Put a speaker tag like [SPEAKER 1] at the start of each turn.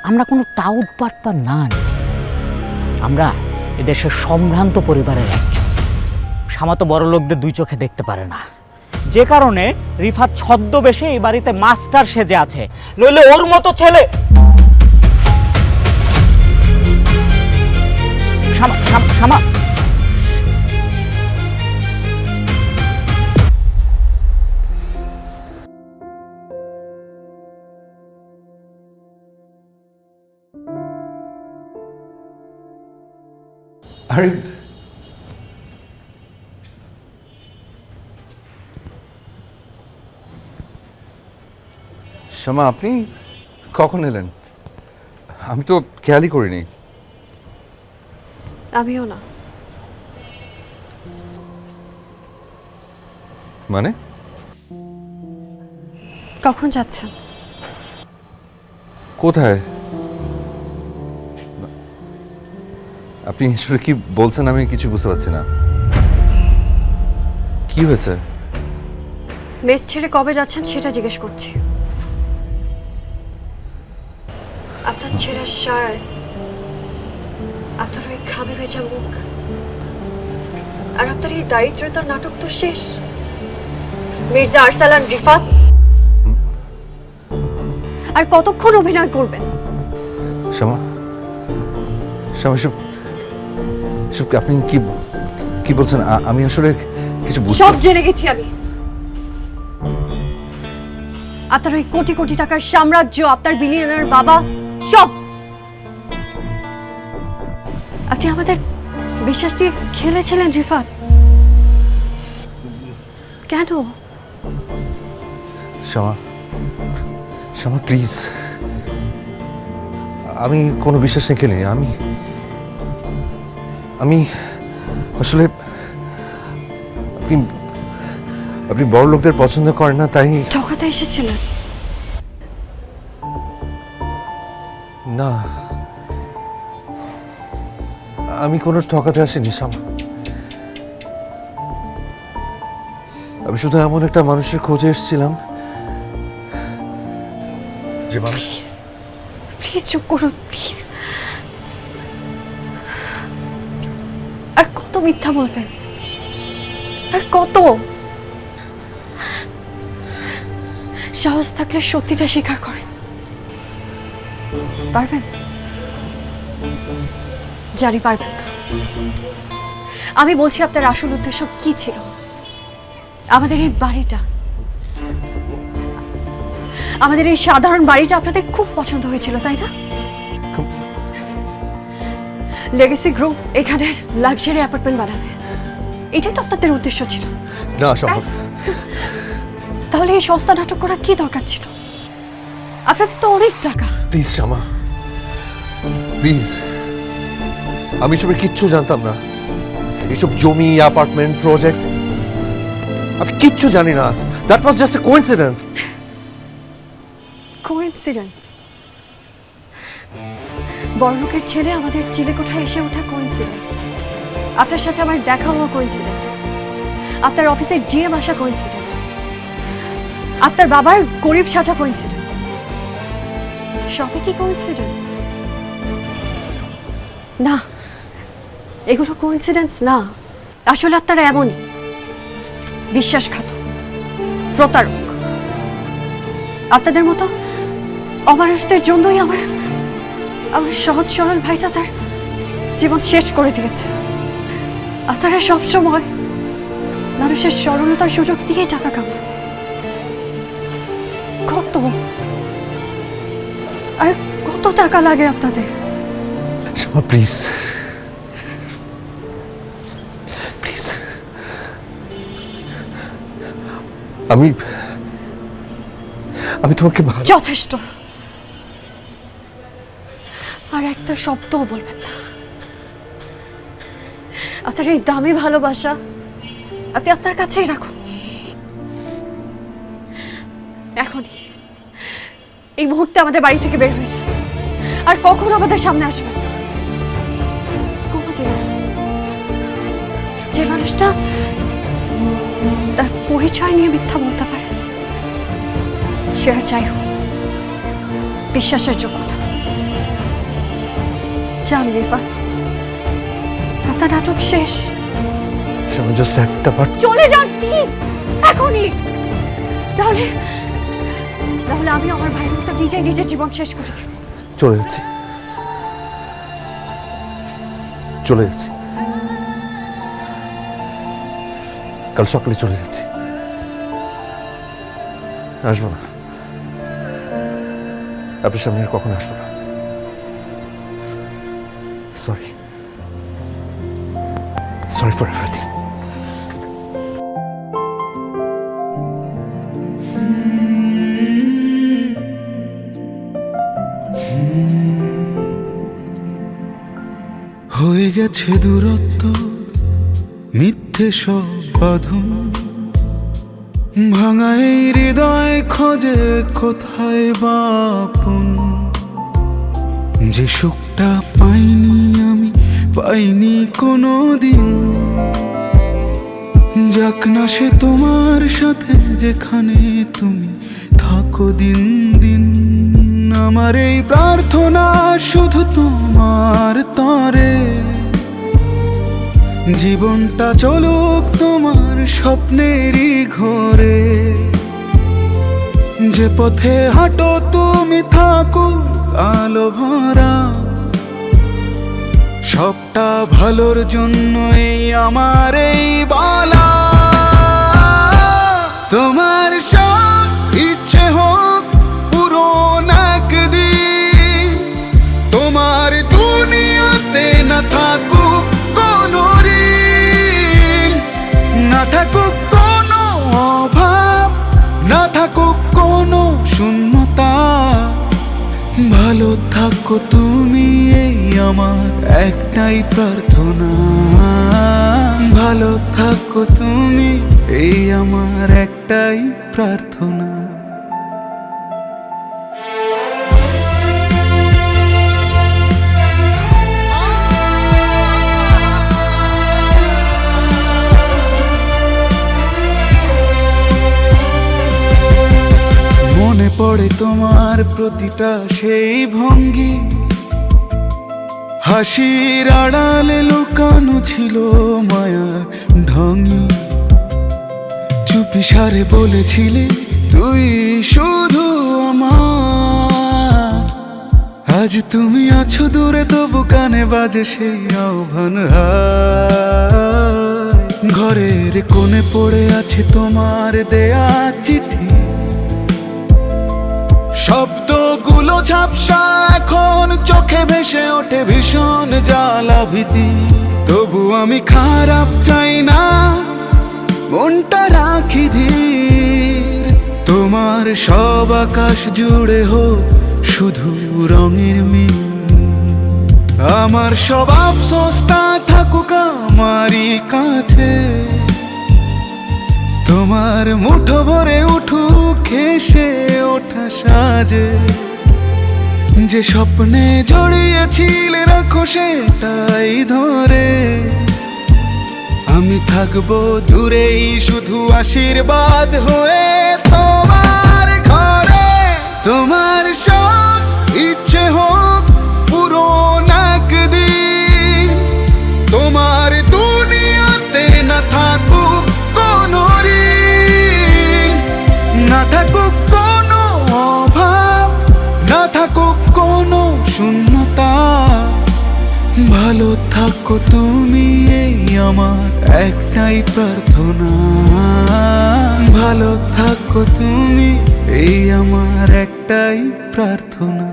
[SPEAKER 1] আমরা কোনো টাউট পাটপা না, আমরা এদেশের সম্ভ্রান্ত পরিবারের একজন। শামা তো বড় লোকদের দুই চোখে দেখতে পারে না, যে কারণে রিফাত ছদ্মবেশে এই বাড়িতে মাস্টার সেজে আছে, নইলে ওর মতো ছেলে। শামা শামা শামা
[SPEAKER 2] আরে শামা, আপনি কখন এলেন? আমি তো খেয়ালই করিনি।
[SPEAKER 3] আমিও না।
[SPEAKER 2] মানে
[SPEAKER 3] কখন যাচ্ছেন?
[SPEAKER 2] কোথায়? আপনি আসলে কি বলছেন আমি কিছু বুঝতে পারছি না। কি হয়েছে?
[SPEAKER 3] মেস ছেড়ে কবে যাচ্ছেন সেটা জিজ্ঞেস করছি। আপনার ছেঁড়া শার্ট, আপনার ওই খাবে ভেজা মুখ, আর আপনার এই দারিদ্রতার নাটক তো শেষ। মির্জা আরসালান রিফাত আর কতক্ষণ অভিনয় করবেন?
[SPEAKER 2] শামা, শামা, সব আপনি কি বলছেন? আমি আসলে কিছু বুঝতে।
[SPEAKER 3] সব জেনে গেছি আমি। আপনার ওই কোটি কোটি টাকার সাম্রাজ্য, আপনার বিলিয়নার বাবা, সব আপনি আমাদের বিশ্বাস দিয়ে খেলেছিলেন রিফাত। কেন?
[SPEAKER 2] শামা, শামা প্লিজ, আমি কোনো বিশ্বাস নিয়ে খেলিনি। আমি আসলে আপনি বড় লোকদের পছন্দ করেন না, তাই
[SPEAKER 3] ঠকাতে এসেছিলেন?
[SPEAKER 2] না, আমি কোনো ঠকাতে আসিনি শামা। আমি শুধু এমন একটা মানুষের খোঁজে এসেছিলাম যে মানুষ।
[SPEAKER 3] প্লিজ চুপ করুন, প্লিজ। আর কত মিথ্যা বলবেন? আর কত? সাহস থাকলে সত্যিটা স্বীকার করেন। পারবেন? জানি পারবেন না। আমি বলছি আপনার আসল উদ্দেশ্য কি ছিল? আমাদের এই বাড়িটা, আমাদের এই সাধারণ বাড়িটা আপনাদের খুব পছন্দ হয়েছিল, তাই না? লেগেসি গ্রুপ এখানে লাক্সারি অ্যাপার্টমেন্ট বানাবে, এটাই তো আপনাদের উদ্দেশ্য ছিল।
[SPEAKER 2] না সম্ভব।
[SPEAKER 3] তাহলে এই সস্তা নাটক করা কি দরকার ছিল? আপনাদের তো অনেক টাকা।
[SPEAKER 2] Please Shama, please. আমি এসবের কিচ্ছু জানতাম না। এসব জমি, অ্যাপার্টমেন্ট, প্রজেক্ট আমি কিচ্ছু জানি না। That was just a coincidence.
[SPEAKER 3] Coincidence? বড়লোকের ছেলে আমাদের চিলেকোঠায় এসে ওঠা কোইন্সিডেন্স, আপনার সাথে আমার দেখা হওয়া কোইন্সিডেন্স, আপনার অফিসের জিএম আসা কোইন্সিডেন্স, আপনার বাবার গরিব সাজা কোইন্সিডেন্স, সবই কি কোইন্সিডেন্স? না, এগুলো কোইন্সিডেন্স না। আসলে আপনারা এমনই বিশ্বাসঘাতক, প্রতারক। আপনাদের মতো অমানুষদের জন্যই আমার সহজ সরল ভাইটা তার জীবন শেষ করে দিয়েছে। আপনারা সবসময় মানুষের সরলতার সুযোগ দিয়ে টাকা কামায়। কত আর কত টাকা লাগে আপনাদের?
[SPEAKER 2] Shama please, please. আমি তোমাকে
[SPEAKER 3] যথেষ্ট। আর একটা শব্দও বলবেন না। আপনার এই দামি ভালোবাসা আপনি আপনার কাছেই রাখুন। এখনই, এই মুহূর্তে আমাদের বাড়ি থেকে বের হয়ে যান, আর কখনো আমাদের সামনে আসবেন না। কোনোদিনও না। যে মানুষটা তার পরিচয় নিয়ে মিথ্যা বলতে পারে, সে আর যাই হোক বিশ্বাসের যোগ্য না। যান রিফাত, আপনার নাটক শেষ।
[SPEAKER 2] আমি জাস্ট একটা বার
[SPEAKER 3] চলে যান প্লিজ, এখনই। তাহলে তাহলে আমি আমার ভাইয়ের মতো নিজেই নিজের জীবন শেষ করে দেব।
[SPEAKER 2] চলে যাচ্ছি, চলে যাচ্ছি, কাল সকালে চলে যাচ্ছি, আসবো না, আপনার সামনে আর কখনো আসবো না। Sorry, sorry for everything.
[SPEAKER 4] হয়ে গেছে দূরত্ব, মিথ্যে সব বাঁধন, ভাঙা এই হৃদয় খোঁজে কোথায় বাপন। যে সুখটা পাইনি আমি, পাইনি কোনো দিন, যাক না সে তোমার সাথে যেখানে তুমি থাকো দিন দিন। আমার এই প্রার্থনা শুধু তোমার তরে, জীবনটা চলুক তোমার স্বপ্নেরই ঘরে। যে পথে হাঁটো তুমি থাকো আলো ভরা, সবটা ভালোর জন্যই আমার এই বলা। তোমার সব ইচ্ছে হোক পূরণ একদিন, তোমার দুনিয়াতে না থাকুক কোনো ঋণ, না থাকুক কোনো অভাব, না থাকুক কোনো শূন্যতা। ভালো থাকো তুমি, এই আমার একটাই প্রার্থনা। ভালো থাকো তুমি, এই আমার একটাই প্রার্থনা। মনে পড়ে তোমার প্রতিটা সেই ভঙ্গি, হাসির আড়ালে লুকানো ছিল মায়ার ঢঙি। চুপিসারে বলেছিলে তুই শুধু আমার, আজ তুমি আছো দূরে তবু কানে বাজে সেই আহ্বান। ঘরের কোণে পড়ে আছে তোমার দেয়া চিঠি, শব্দগুলো ঝাপসা এখন চোখে ভেসে ওঠে ভীষণ জ্বালা ভীতি। তবু আমি খারাপ চাই না, মনটা রাখি ধীর। তোমার সব আকাশ জুড়ে হোক শুধু রঙের মিল, আমার সব আফসোসটা থাকুক আমারই কাছে। তোমার মুঠো ভরে উঠুক হেসে ওঠা সাজে, যে স্বপ্নে জড়িয়েছিলে রাখো সেটাই ধরে। আমি থাকবো দূরেই শুধু আশীর্বাদ হয়ে তোমার ঘরে। তোমার সব ইচ্ছে হোক পূরণ একদিন, তোমার দুনিয়াতে না থাকুক কোনো ঋণ, না থাকুক কোনো অভাব, না থাকুক কোনো শূন্যতা। ভালো থাকো তুমি, এই আমার একটাই প্রার্থনা। ভালো থাকো তুমি, এই আমার একটাই প্রার্থনা।